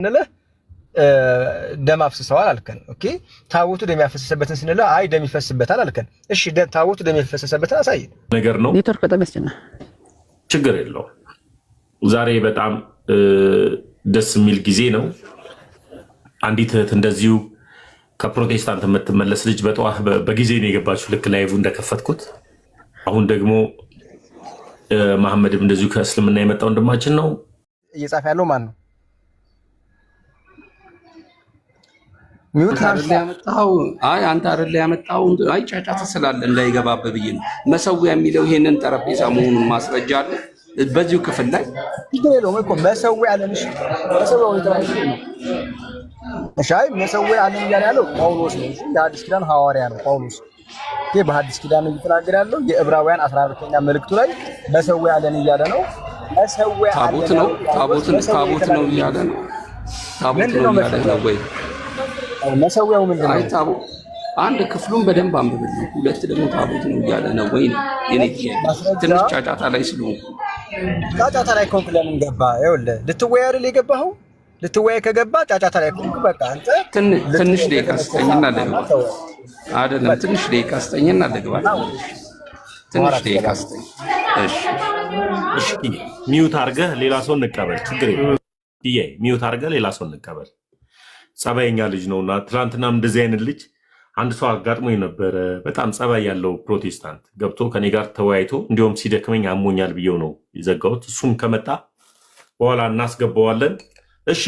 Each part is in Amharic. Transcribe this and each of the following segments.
ስንልህ ደም አፍስሰዋል አልከን። ኦኬ ታቦቱ ደም ያፈሰሰበትን ስንልህ አይ ደም ይፈስበታል አልከን። እሺ ታቦቱ ደም ያፈሰሰበትን አሳይ ነገር ነው። ኔትወርክ በጣም ያስጨናል። ችግር የለው። ዛሬ በጣም ደስ የሚል ጊዜ ነው። አንዲት እህት እንደዚሁ ከፕሮቴስታንት የምትመለስ ልጅ በጠዋት በጊዜ ነው የገባችው፣ ልክ ላይቭ እንደከፈትኩት። አሁን ደግሞ መሐመድም እንደዚሁ ከእስልምና የመጣ ወንድማችን ነው። እየጻፈ ያለው ማን ነው? ሚውት አይደል ያመጣው? አይ አንተ አይደል ያመጣው? አይ ጫጫታ ስላለ እንዳይገባብህ ብዬ ነው። መሰዊያ የሚለው ይሄንን ጠረጴዛ መሆኑን ማስረጃ አለ በዚሁ ክፍል ላይ ይሄለው እኮ መሰዊያ አለ። እሺ መሰዊያው የተባለው ነው። እሺ አይ መሰዊያ አለ እያለ ያለው ጳውሎስ ነው። እሺ የሐዲስ ኪዳን ሐዋርያ ነው ጳውሎስ። ይሄ በሐዲስ ኪዳን እየተናገረ ያለው የዕብራውያን 14ኛ መልእክቱ ላይ መሰዊያ አለ እያለ ነው። መሰዊያ ታቦት ነው እያለ ነው። ታቦት ነው እያለ ነው ወይ? መሰዊያው ምንድን ነው? አይ ታቦት አንድ ክፍሉን በደንብ አንብብልኝ፣ ሁለት ደግሞ ታቦት ነው እያለ ነው ወይ? የኔ ትንሽ ጫጫታ ላይ ስለሆንኩ ጫጫታ ላይ ኮንክ ለምን ገባ? ይኸውልህ ልትወያይ አይደል የገባኸው? ልትወያይ ከገባ ጫጫታ ላይ ኮንክ በቃ አንተ ትንሽ ደቂቃ ስጠኝና ልግባ። አይደለም ትንሽ ደቂቃ ስጠኝና ልግባ። ትንሽ ደቂቃ ስጠኝ። እሺ ሚውት አድርገህ ሌላ ሰው እንቀበል። ችግር የለም። ሚውት አድርገህ ሌላ ሰው እንቀበል። ጸባይኛ ልጅ ነውና ትናንትናም እንደዚህ አይነት ልጅ አንድ ሰው አጋጥሞኝ ነበረ። በጣም ጸባይ ያለው ፕሮቴስታንት ገብቶ ከኔ ጋር ተወያይቶ እንዲሁም ሲደክመኝ አሞኛል ብዬው ነው የዘጋሁት። እሱም ከመጣ በኋላ እናስገባዋለን። እሺ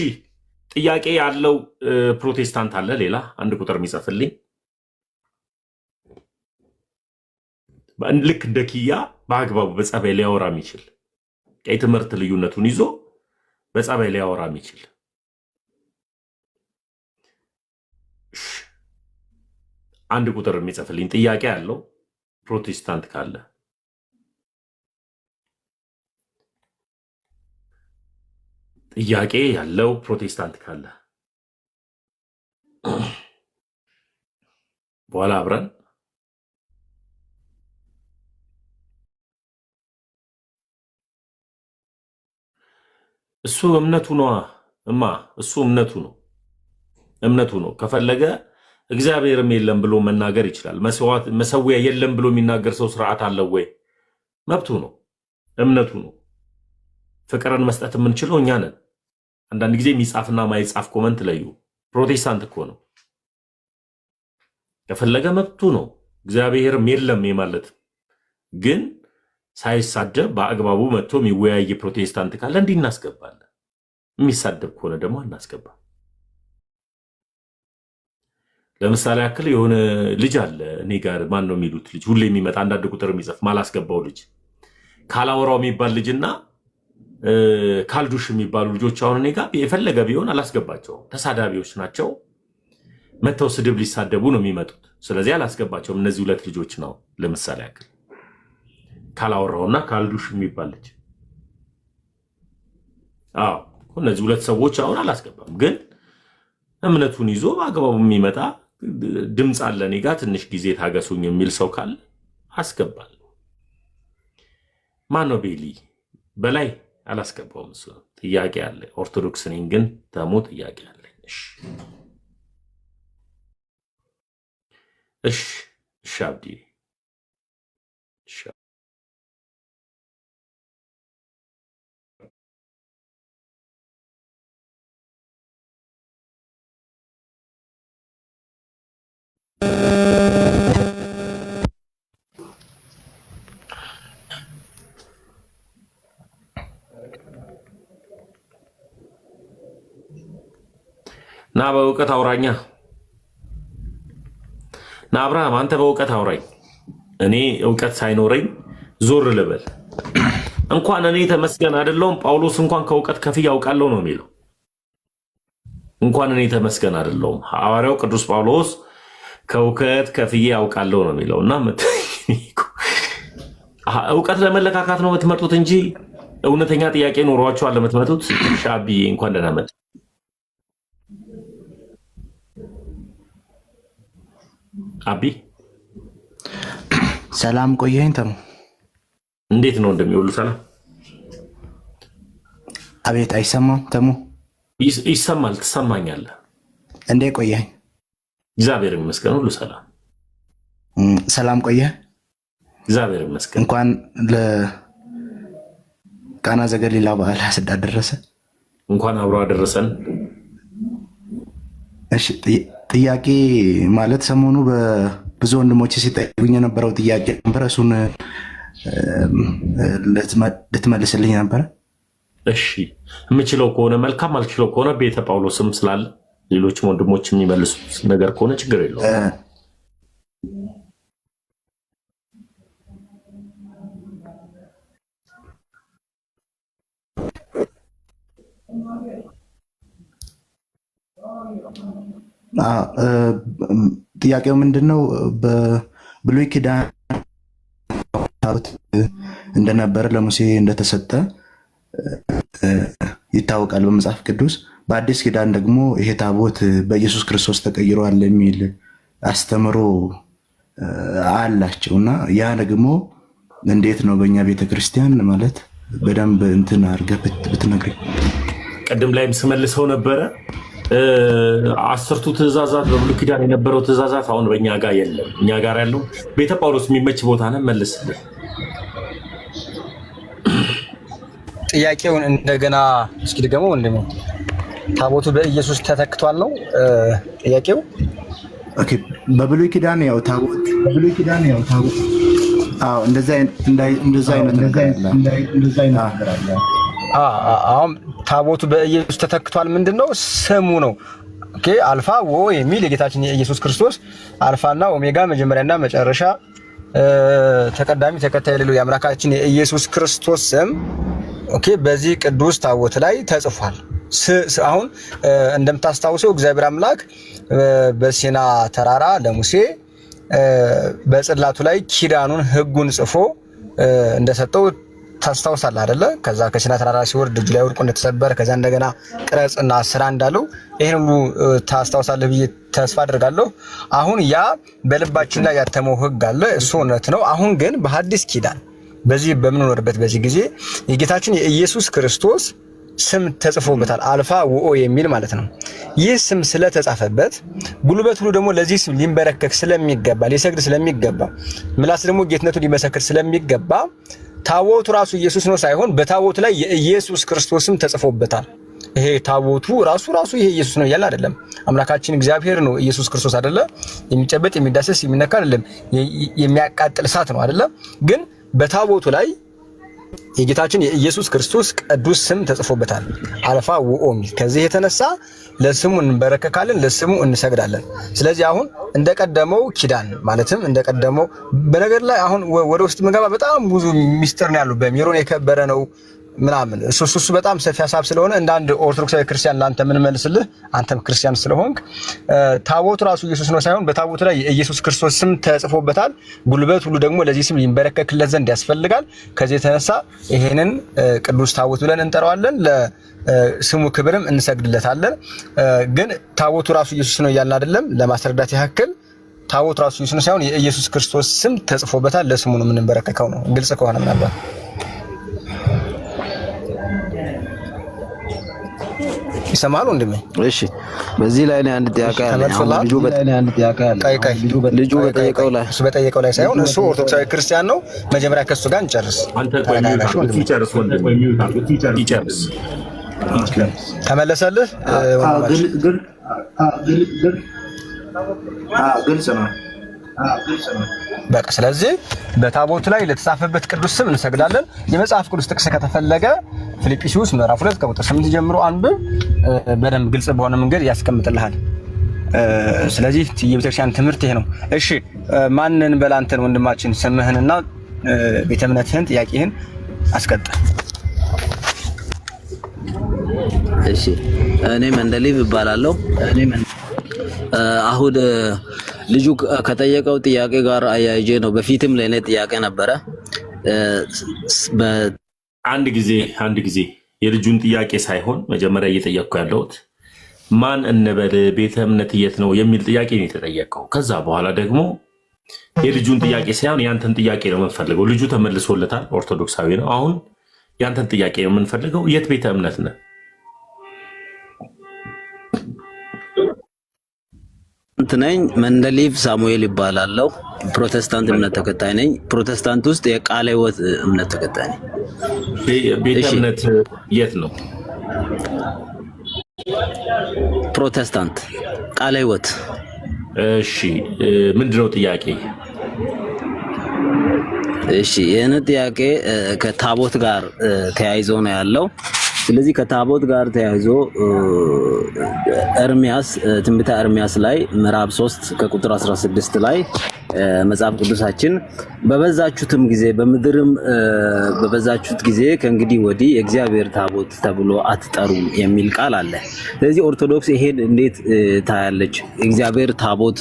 ጥያቄ ያለው ፕሮቴስታንት አለ? ሌላ አንድ ቁጥር የሚጽፍልኝ ልክ እንደ ኪያ በአግባቡ በጸባይ ሊያወራ የሚችል የትምህርት ልዩነቱን ይዞ በጸባይ ሊያወራ የሚችል አንድ ቁጥር የሚጽፍልኝ ጥያቄ ያለው ፕሮቴስታንት ካለ ጥያቄ ያለው ፕሮቴስታንት ካለ በኋላ አብረን እሱ እምነቱ ነው እማ እሱ እምነቱ ነው። ከፈለገ እግዚአብሔርም የለም ብሎ መናገር ይችላል። መሰዊያ የለም ብሎ የሚናገር ሰው ስርዓት አለው ወይ? መብቱ ነው፣ እምነቱ ነው። ፍቅርን መስጠት የምንችለው እኛ ነን። አንዳንድ ጊዜ የሚጻፍና ማይጻፍ ኮመንት ለዩ። ፕሮቴስታንት እኮ ነው። ከፈለገ መብቱ ነው። እግዚአብሔርም የለም ማለት ግን ሳይሳደብ በአግባቡ መጥቶ የሚወያይ ፕሮቴስታንት ካለ እንዲህ እናስገባለን። የሚሳደብ ከሆነ ደግሞ አናስገባም። ለምሳሌ ያክል የሆነ ልጅ አለ እኔ ጋር ማን ነው የሚሉት ልጅ ሁሌ የሚመጣ አንዳንድ ቁጥር የሚጽፍ ማላስገባው ልጅ ካላወራው የሚባል ልጅና ካልዱሽ የሚባሉ ልጆች አሁን እኔ ጋር የፈለገ ቢሆን አላስገባቸውም። ተሳዳቢዎች ናቸው። መተው ስድብ ሊሳደቡ ነው የሚመጡት። ስለዚህ አላስገባቸውም። እነዚህ ሁለት ልጆች ነው ለምሳሌ ያክል ካላወራውና ካልዱሽ የሚባል ልጅ። አዎ እነዚህ ሁለት ሰዎች አሁን አላስገባም። ግን እምነቱን ይዞ በአግባቡ የሚመጣ ድምፅ አለ እኔ ጋር ትንሽ ጊዜ ታገሱኝ የሚል ሰው ካለ አስገባለሁ። ማን ነው ቤሊ በላይ አላስገባውም። እሱ ጥያቄ አለ። ኦርቶዶክስ ነኝ ግን ተሞ ጥያቄ አለኝ። እሺ አብዲ ና በእውቀት አውራኛ ና አብርሃም አንተ በእውቀት አውራኝ። እኔ እውቀት ሳይኖረኝ ዞር ልበል። እንኳን እኔ ተመስገን አይደለሁም ጳውሎስ እንኳን ከእውቀት ከፍዬ አውቃለሁ ነው የሚለው። እንኳን እኔ ተመስገን አይደለሁም ሐዋርያው ቅዱስ ጳውሎስ ከእውቀት ከፍዬ አውቃለሁ ነው የሚለው። እና እውቀት ለመለካካት ነው የምትመጡት እንጂ እውነተኛ ጥያቄ ኖሯችኋል ለምትመጡት። ሻቢ እንኳን ደህና መጣ። አቢ ሰላም ቆየኝ። ተሙ እንዴት ነው እንደሚውሉ ሰላም? አቤት አይሰማም ተሙ ይሰማል፣ ትሰማኛለህ? እንዴ ቆየህ? እግዚአብሔር ይመስገን ሁሉ ሰላም። ሰላም ቆየህ? እግዚአብሔር ይመስገን። እንኳን ለቃና ዘገሊላ በዓል ሀስዳ ደረሰ። እንኳን አብሮ አደረሰን። እሺ ጥያቄ ማለት ሰሞኑ በብዙ ወንድሞች ሲጠይቁኝ የነበረው ጥያቄ ነበር። እሱን ልትመልስልኝ ነበረ? እሺ የምችለው ከሆነ መልካም፣ አልችለው ከሆነ ቤተ ጳውሎስም ስላለ ሌሎችም ወንድሞች የሚመልሱት ነገር ከሆነ ችግር የለውም። ጥያቄው ምንድን ነው? በብሉይ ኪዳን ታቦት እንደነበረ ለሙሴ እንደተሰጠ ይታወቃል በመጽሐፍ ቅዱስ። በአዲስ ኪዳን ደግሞ ይሄ ታቦት በኢየሱስ ክርስቶስ ተቀይሯል የሚል አስተምሮ አላቸው እና ያ ደግሞ እንዴት ነው በእኛ ቤተክርስቲያን ማለት በደንብ እንትን አድርገህ ብትነግረኝ። ቅድም ላይም ስመልሰው ነበረ። 10ቱ ትእዛዛት በብሉይ ኪዳን የነበረው ትእዛዛት አሁን በእኛ ጋር የለም። እኛ ጋር ያለው ቤተ ጳውሎስ የሚመች ቦታ ነው። መልስልህ ጥያቄውን እንደገና እስኪ ድገመው ወንድሜ። ታቦቱ በኢየሱስ ተተክቷል ነው ጥያቄው? ኦኬ። በብሉይ ኪዳን ያው ታቦት አዎ፣ እንደዛ አይነት ነገር አለ። አሁን ታቦቱ በኢየሱስ ተተክቷል። ምንድነው ስሙ ነው? ኦኬ። አልፋ ወ የሚል የጌታችን የኢየሱስ ክርስቶስ አልፋና ኦሜጋ መጀመሪያና መጨረሻ ተቀዳሚ ተከታይ የሌለው የአምላካችን የኢየሱስ ክርስቶስ ስም ኦኬ በዚህ ቅዱስ ታቦት ላይ ተጽፏል። አሁን እንደምታስታውሰው እግዚአብሔር አምላክ በሲና ተራራ ለሙሴ በጽላቱ ላይ ኪዳኑን ሕጉን ጽፎ እንደሰጠው ታስታውሳለህ አይደለ? ከዛ ከሲና ተራራ ሲወርድ እጁ ላይ ወድቆ እንደተሰበረ ከዛ እንደገና ቅረጽና ስራ እንዳለው ይሄን ሁሉ ታስታውሳለህ ብዬ ተስፋ አድርጋለሁ። አሁን ያ በልባችን ላይ ያተመው ሕግ አለ፣ እሱ እውነት ነው። አሁን ግን በሐዲስ ኪዳን በዚህ በምንኖርበት በዚህ ጊዜ የጌታችን የኢየሱስ ክርስቶስ ስም ተጽፎበታል። አልፋ ወኦ የሚል ማለት ነው። ይህ ስም ስለተጻፈበት ጉልበት ሁሉ ደግሞ ለዚህ ስም ሊንበረከክ ስለሚገባ ሊሰግድ ስለሚገባ ምላስ ደግሞ ጌትነቱን ሊመሰክር ስለሚገባ ታቦቱ ራሱ ኢየሱስ ነው ሳይሆን በታቦቱ ላይ የኢየሱስ ክርስቶስ ስም ተጽፎበታል። ይሄ ታቦቱ ራሱ ይሄ ኢየሱስ ነው እያለ አይደለም። አምላካችን እግዚአብሔር ነው ኢየሱስ ክርስቶስ አይደለ? የሚጨበጥ የሚዳሰስ የሚነካ አይደለም፣ የሚያቃጥል እሳት ነው አይደለ? ግን በታቦቱ ላይ የጌታችን የኢየሱስ ክርስቶስ ቅዱስ ስም ተጽፎበታል። አልፋ ወኦ ሚል። ከዚህ የተነሳ ለስሙ እንበረከካለን፣ ለስሙ እንሰግዳለን። ስለዚህ አሁን እንደቀደመው ኪዳን ማለትም እንደቀደመው በነገር ላይ አሁን ወደ ውስጥ መገባ በጣም ብዙ ሚስጥር ነው ያለው። በሚሮን የከበረ ነው ምናምን እሱ በጣም ሰፊ ሀሳብ ስለሆነ እንደ አንድ ኦርቶዶክሳዊ ክርስቲያን ላንተ ምን መልስልህ፣ አንተም ክርስቲያን ስለሆንክ ታቦቱ ራሱ ኢየሱስ ነው ሳይሆን በታቦቱ ላይ የኢየሱስ ክርስቶስ ስም ተጽፎበታል። ጉልበት ሁሉ ደግሞ ለዚህ ስም ሊንበረከክለት ዘንድ ያስፈልጋል። ከዚህ የተነሳ ይሄንን ቅዱስ ታቦት ብለን እንጠራዋለን፣ ለስሙ ክብርም እንሰግድለታለን። ግን ታቦቱ ራሱ ኢየሱስ ነው እያልን አይደለም። ለማስረዳት ያክል ታቦቱ ራሱ ኢየሱስ ነው ሳይሆን የኢየሱስ ክርስቶስ ስም ተጽፎበታል። ለስሙ ነው የምንበረከከው ነው። ግልጽ ከሆነ ምናልባት ይሰማሉ እንደምን? እሺ በዚህ ላይ አንድ ጥያቄ አለ። ልጁ በጠየቀው ላይ ሳይሆን እሱ ኦርቶዶክሳዊ ክርስቲያን ነው። መጀመሪያ ከሱ ጋር እንጨርስ። ተመለሰልህ? ግልጽ ነው። በቃ ስለዚህ በታቦቱ ላይ ለተጻፈበት ቅዱስ ስም እንሰግዳለን። የመጽሐፍ ቅዱስ ጥቅስ ከተፈለገ ፊልጵስዩስ ምዕራፍ 2 ከቁጥር 8 ጀምሮ አንብብ። በደንብ ግልጽ በሆነ መንገድ ያስቀምጥልሃል። ስለዚህ የቤተክርስቲያን ትምህርት ይሄ ነው። እሺ ማንን በላንተን ወንድማችን ስምህንና ቤተ እምነትህን ጥያቄህን አስቀጥል። እሺ እኔ መንደሊብ እባላለሁ። አሁን ልጁ ከጠየቀው ጥያቄ ጋር አያይጄ ነው። በፊትም ለእኔ ጥያቄ ነበረ። አንድ ጊዜ የልጁን ጥያቄ ሳይሆን መጀመሪያ እየጠየቅኩ ያለሁት ማን እንበል ቤተ እምነት የት ነው የሚል ጥያቄ ነው የተጠየቀው። ከዛ በኋላ ደግሞ የልጁን ጥያቄ ሳይሆን ያንተን ጥያቄ ነው የምንፈልገው። ልጁ ተመልሶለታል፣ ኦርቶዶክሳዊ ነው። አሁን ያንተን ጥያቄ ነው የምንፈልገው። የት ቤተ እምነት ነህ? ነኝ። መንደሊቭ ሳሙኤል ይባላለሁ። ፕሮቴስታንት እምነት ተከታይ ነኝ። ፕሮቴስታንት ውስጥ የቃለ ሕይወት እምነት ተከታይ ነኝ። ቤተ እምነት የት ነው? ፕሮቴስታንት ቃለ ሕይወት። እሺ ምንድነው ጥያቄ? እሺ የኔ ጥያቄ ከታቦት ጋር ተያይዞ ነው ያለው። ስለዚህ ከታቦት ጋር ተያይዞ ኤርሚያስ ትንቢተ ኤርሚያስ ላይ ምዕራፍ 3 ከቁጥር 16 ላይ መጽሐፍ ቅዱሳችን በበዛችሁትም ጊዜ በምድርም በበዛችሁት ጊዜ ከእንግዲህ ወዲህ የእግዚአብሔር ታቦት ተብሎ አትጠሩም የሚል ቃል አለ። ስለዚህ ኦርቶዶክስ ይሄን እንዴት ታያለች? እግዚአብሔር ታቦት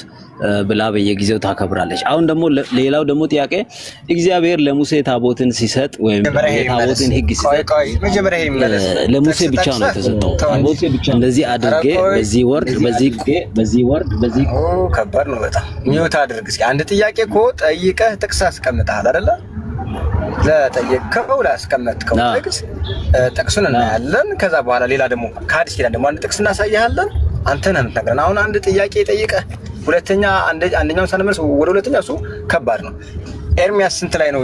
ብላ በየጊዜው ታከብራለች። አሁን ደግሞ ሌላው ደግሞ ጥያቄ እግዚአብሔር ለሙሴ ታቦትን ሲሰጥ ወይም የታቦትን ሕግ ሲሰጥ ለሙሴ ብቻ ነው የተሰጠው። ለሙሴ ብቻ እንደዚህ አድርጌ በዚህ ወርድ በዚህ ከባድ ነው በጣም ሚውት አድርግ እስኪ። አንድ ጥያቄ እኮ ጠይቀህ ጥቅስ አስቀምጠሃል አይደለ? ለጠየቅከው ላስቀመጥከው ጥቅስ ጥቅሱን እናያለን። ከዛ በኋላ ሌላ ደግሞ ከሐዲስ ኪዳን ደግሞ አንድ ጥቅስ እናሳይሃለን። አንተ ነህ የምትነግረን። አሁን አንድ ጥያቄ ጠይቀህ ሁለተኛ አንደኛውን ሳንመልስ ወደ ሁለተኛ እሱ ከባድ ነው። ኤርሚያስ ስንት ላይ ነው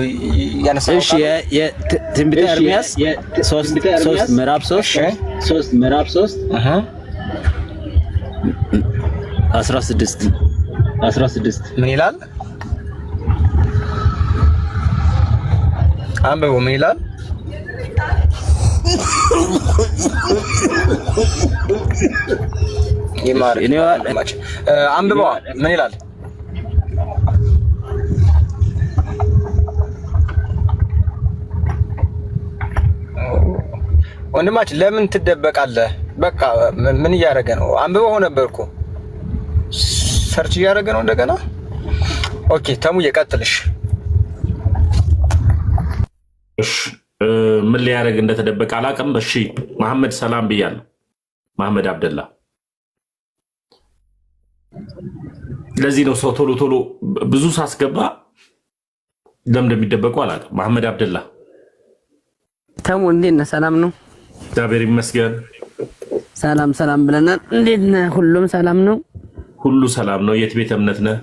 ያነሳው? እሺ የትንቢተ ኤርሚያስ 3 ምዕራፍ 3 16 ምን ይላል? አንብበው። ምን ይላል? ይማር አንብበው። ምን ይላል? ወንድማችን ለምን ትደበቃለህ? በቃ ምን እያደረገ ነው? አንብበው ነበርኩ ሰርች እያደረገ ነው እንደገና። ኦኬ ተሙዬ ቀጥልሽ። እሺ ምን ሊያደርግ እንደተደበቀ አላውቅም። እሺ መሐመድ ሰላም ብያለሁ። መሐመድ አብደላ። ለዚህ ነው ሰው ቶሎ ቶሎ ብዙ ሳስገባ ለምን እንደሚደበቁ አላውቅም። መሐመድ አብደላ ተሙ እንዴት ነህ? ሰላም ነው? እግዚአብሔር ይመስገን። ሰላም ብለናል። እንዴት ነህ? ሁሉም ሰላም ነው? ሁሉ ሰላም ነው። የት ቤተ እምነት ነህ?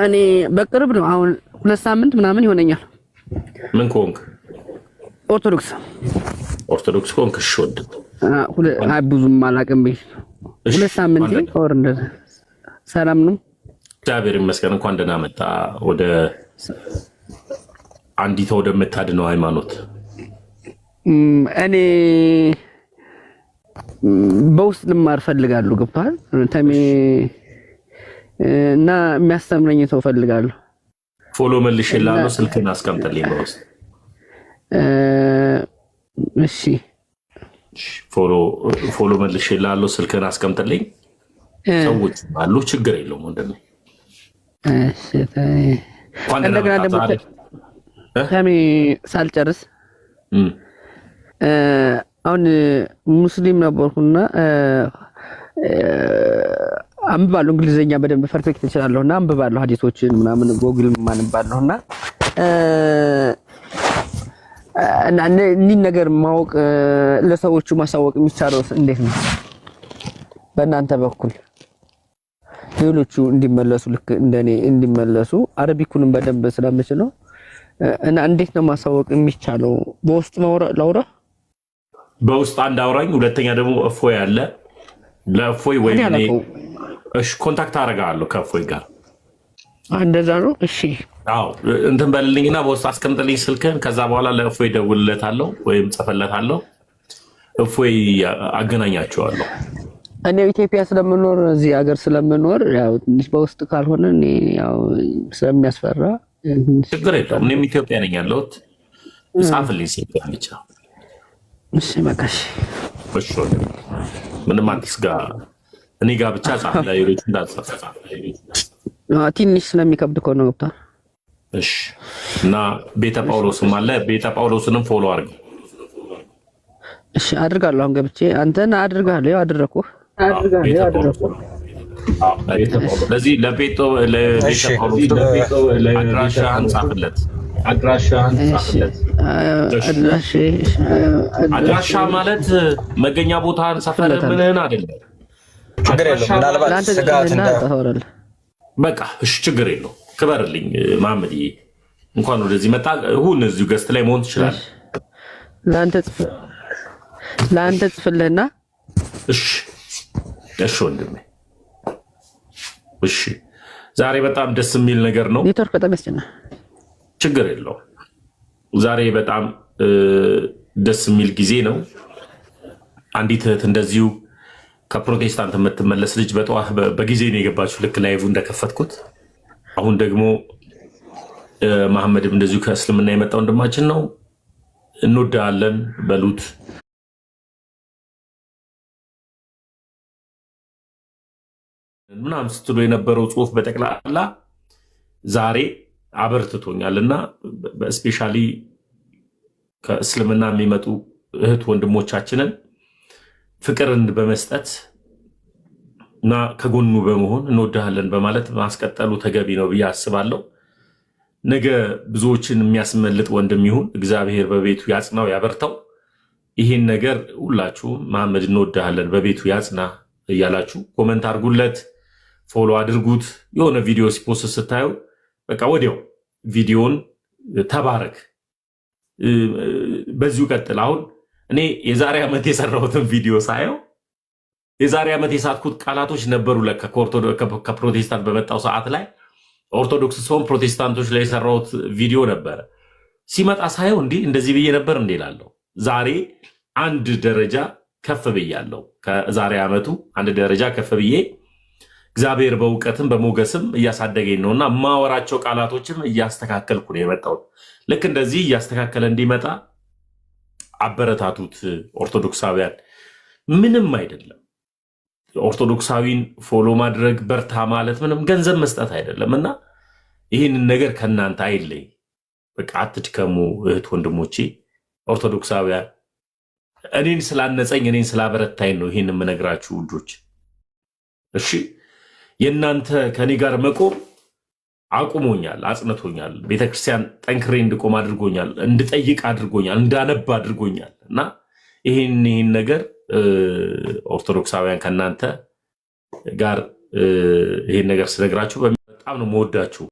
እኔ በቅርብ ነው አሁን 2 ሳምንት ምናምን ይሆነኛል። ምን ኮንክ? ኦርቶዶክስ ኮንክ? እሺ ወድ አይ ብዙም አላውቅም። 2 ሳምንት ወር እንደዛ። ሰላም ነው? እግዚአብሔር ይመስገን። እንኳን ደህና መጣ ወደ አንዲት ወደምታድነው ሃይማኖት። እኔ በውስጥ ልማር ፈልጋለሁ። ገብቷል? ተሜ እና የሚያስተምረኝ ሰው ፈልጋለሁ። ፎሎ መልሽልሃለሁ። ስልክህን አስቀምጥልኝ በውስጥ። እሺ ፎሎ መልሽልሃለሁ። ስልክህን አስቀምጥልኝ። ሰዎች አሉ፣ ችግር የለውም ወንድሜ። እሺ እንደገና ደግሞ ተሜ ሳልጨርስ አሁን ሙስሊም ነበርኩና አንብባለሁ። እንግሊዘኛ በደንብ ፐርፌክት እችላለሁና አንብባለሁ። ሐዲሶችን ምናምን ጎግል ማንባለሁና እና እኒህ ነገር ማወቅ ለሰዎቹ ማሳወቅ የሚቻለው እንዴት ነው? በእናንተ በኩል ሌሎቹ እንዲመለሱ ልክ እንደኔ እንዲመለሱ አረቢኩንም በደንብ ስለምችለው እና እንዴት ነው ማሳወቅ የሚቻለው? በውስጥ ላውራ? በውስጥ አንድ አውራኝ። ሁለተኛ ደግሞ እፎይ አለ። ለእፎይ ወይ እሺ ኮንታክት አደርጋለሁ ከእፎይ ጋር። እንደዛ ነው። እሺ አዎ እንትን በልልኝና በውስጥ አስቀምጥልኝ ስልክህን። ከዛ በኋላ ለእፎይ ደውልለታለሁ ወይም ጽፍለታለሁ። እፎይ አገናኛቸዋለሁ። እኔ ኢትዮጵያ ስለምኖር እዚህ ሀገር ስለምኖር ያው ትንሽ በውስጥ ካልሆነ እኔ ያው ስለሚያስፈራ ችግር የለውም። እኔም ኢትዮጵያ ነኝ ያለሁት። ጻፍልኝ ስልክህን ብቻ። እሺ በቃ እሺ ምንም አዲስ ጋር እኔ ጋር ብቻ ጻፍ። ለሌሎች እንዳትጻፍ። ትንሽ ስለሚከብድ እኮ ነው። ገብቷል? እሺ እና ቤተ ጳውሎስም አለ። ቤተ ጳውሎስንም ፎሎ አድርግ። እሺ አድርጋለሁ። አሁን ገብቼ አንተን አድርጋለሁ። ያው አደረኩህ። ለዚህ ለቤተ ጳውሎስ አድራሻህን ጻፍለት። አድራሻ ማለት መገኛ ቦታን ሰፈር ምንህን አይደለም። ችግር የለውም። ምናልባት ስጋት ታወራለህ። በቃ እሺ፣ ችግር የለውም። ክበርልኝ መሐመድ፣ እንኳን ወደዚህ መጣ። ሁን እዚሁ ገስት ላይ መሆን ትችላለህ። ለአንተ ጽፍልህና እሺ፣ እሺ ወንድሜ፣ እሺ። ዛሬ በጣም ደስ የሚል ነገር ነው። ኔትወርክ በጣም ያስጨናል። ችግር የለውም። ዛሬ በጣም ደስ የሚል ጊዜ ነው። አንዲት እህት እንደዚሁ ከፕሮቴስታንት የምትመለስ ልጅ በጠዋት በጊዜ ነው የገባችው፣ ልክ ላይቭ እንደከፈትኩት። አሁን ደግሞ መሐመድም እንደዚሁ ከእስልምና የመጣ ወንድማችን ነው። እንወዳለን በሉት። ምናምን ስትሉ የነበረው ጽሁፍ በጠቅላላ ዛሬ አበርትቶኛል እና በስፔሻሊ ከእስልምና የሚመጡ እህት ወንድሞቻችንን ፍቅርን በመስጠት እና ከጎኑ በመሆን እንወዳለን በማለት ማስቀጠሉ ተገቢ ነው ብዬ አስባለሁ። ነገ ብዙዎችን የሚያስመልጥ ወንድም ይሁን እግዚአብሔር በቤቱ ያጽናው ያበርታው። ይህን ነገር ሁላችሁም መሐመድ እንወዳለን በቤቱ ያጽና እያላችሁ ኮመንት አድርጉለት፣ ፎሎ አድርጉት። የሆነ ቪዲዮ ሲፖስት ስታዩ በቃ ወዲያው ቪዲዮን ተባረክ፣ በዚሁ ቀጥል። አሁን እኔ የዛሬ ዓመት የሰራሁትን ቪዲዮ ሳየው የዛሬ ዓመት የሳትኩት ቃላቶች ነበሩ ለካ ከፕሮቴስታንት በመጣው ሰዓት ላይ ኦርቶዶክስ ሲሆን ፕሮቴስታንቶች ላይ የሰራሁት ቪዲዮ ነበረ። ሲመጣ ሳየው እንዲህ እንደዚህ ብዬ ነበር እንዴ እላለሁ። ዛሬ አንድ ደረጃ ከፍ ብያለሁ። ከዛሬ ዓመቱ አንድ ደረጃ ከፍ ብዬ እግዚአብሔር በእውቀትም በሞገስም እያሳደገኝ ነውና ማወራቸው ቃላቶችም እያስተካከልኩ ነው የመጣሁት። ልክ እንደዚህ እያስተካከለ እንዲመጣ አበረታቱት ኦርቶዶክሳውያን። ምንም አይደለም። ኦርቶዶክሳዊን ፎሎ ማድረግ በርታ ማለት ምንም ገንዘብ መስጠት አይደለም እና ይህንን ነገር ከእናንተ አይለይ። በቃ አትድከሙ እህት ወንድሞቼ ኦርቶዶክሳውያን። እኔን ስላነጸኝ እኔን ስላበረታኝ ነው ይህን የምነግራችሁ ውዶች። እሺ የእናንተ ከኔ ጋር መቆም አቁሞኛል፣ አጽንቶኛል። ቤተክርስቲያን ጠንክሬ እንድቆም አድርጎኛል፣ እንድጠይቅ አድርጎኛል፣ እንዳነባ አድርጎኛል እና ይህን ነገር ኦርቶዶክሳውያን ከእናንተ ጋር ይህን ነገር ስነግራችሁ በጣም ነው መወዳችሁ።